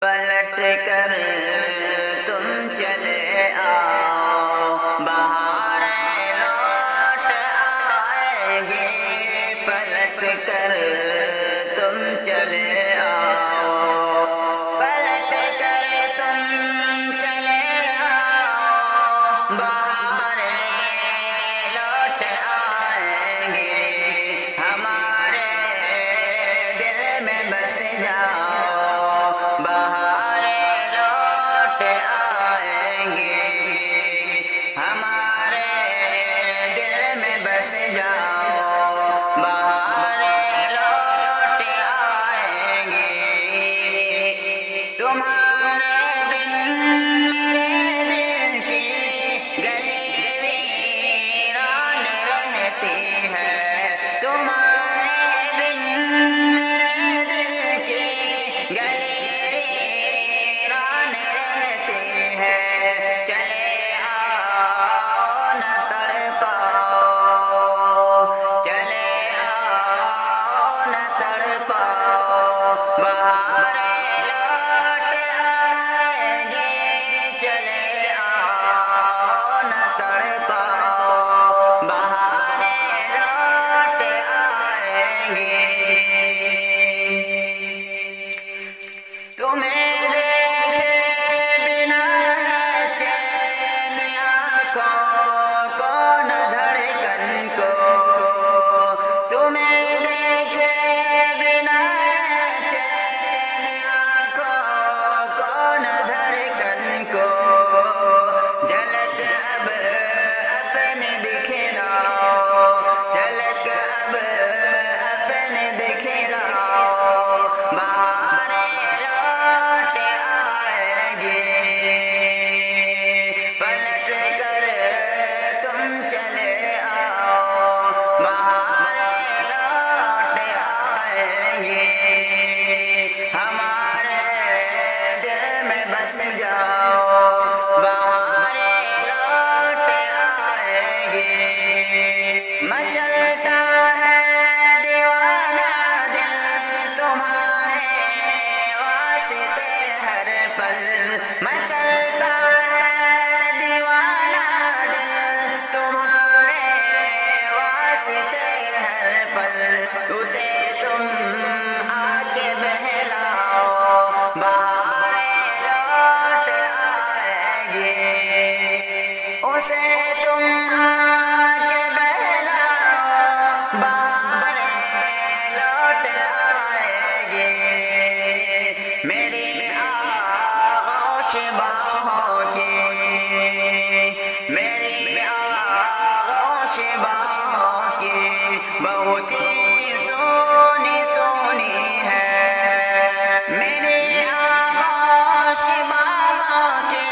پلٹ کر تم چلے آؤ بہاریں لوٹ آئیں گی پلٹ کر تم چلے آؤ پلٹ کر تم چلے آؤ بہاریں لوٹ آئیں گی ہمارے دل میں بس جاؤ بہاریں لوٹ آئیں گی ہمارے دل میں بس جاؤ بہاریں لوٹ آئیں گی تمہارے بن میرے دل کی گلی ویران رہتی ہے تمہارے بن میرے دل کی گلی ویران رہتی ہے چلے آؤ نہ تڑپاؤ چلے آؤ نہ تڑپاؤ بہاریں لوٹ آئیں گی چلے آؤ نہ تڑپاؤ بہاریں لوٹ آئیں گی تمہیں دیکھے بنا ہے چین آنکھوں کو نہ دھڑکن کو تمہیں دیکھے بنا ہے چین آنکھوں کو نہ دھڑکن کو جھلک اب اپنے دکھلاؤ جھلک اب اپنے دکھلاؤ بہاریں لوٹ آئیں گی پلٹ کر تم چلے آؤ بہاریں لوٹ آئیں گی ہمارے دل میں بس جاؤ بہاریں لوٹ آئیں گی مچلتا ہے دیوانہ دل تمہارے واسطے ہر پل مچلتا ہے دیوانہ دل تمہارے واسطے ہر پل اسے تم آ کے بہلاؤ بہاریں لوٹ آئیں گی اسے تم آ کے بہلاؤ بہاریں لوٹ آئیں گی میری آغوش باہوں کی میری آغوش باہوں کی بہت ہی سونی سونی ہے میری آغوش باہوں کی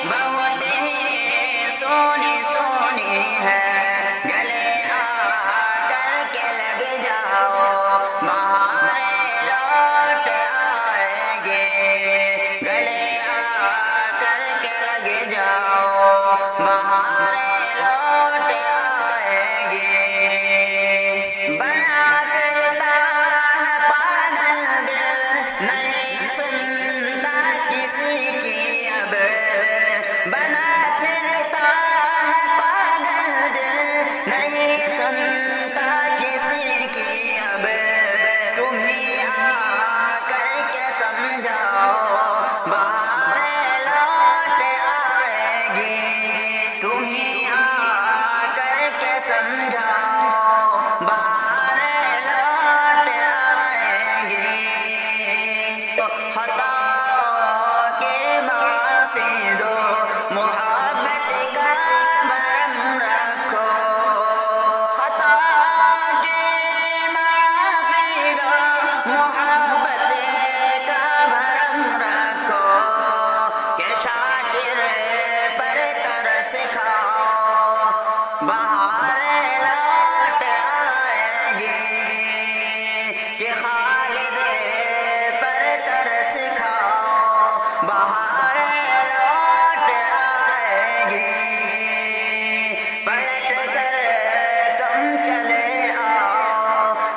بہت ہی سونی سونی ہے گلے آ کر کے لگ جاؤ بہاریں لوٹ آئیں گے گلے آ کر کے لگ جاؤ بہاریں لوٹ آئیں گے بنا پھرتا ہے پاگل دل نہیں سنتا کسی کی اب بنا پھرتا ہے پاگل دل نہیں سنتا کسی کی اب تم ہی آ کر کے سمجھاؤ بہاریں لوٹ آئیں گی تم ہی آ کر کے سمجھاؤ بہاریں لوٹ آئیں گی خطاؤں کی معافی دو محبت کا بھرم رکھو خطا کی معافی دو محبت کا بھرم رکھو کہ شاکر پر ترس کھاؤ بہاریں لوٹ آئیں گی کہ خالد پر ترس کھاؤ بہاریں لوٹ آئیں گی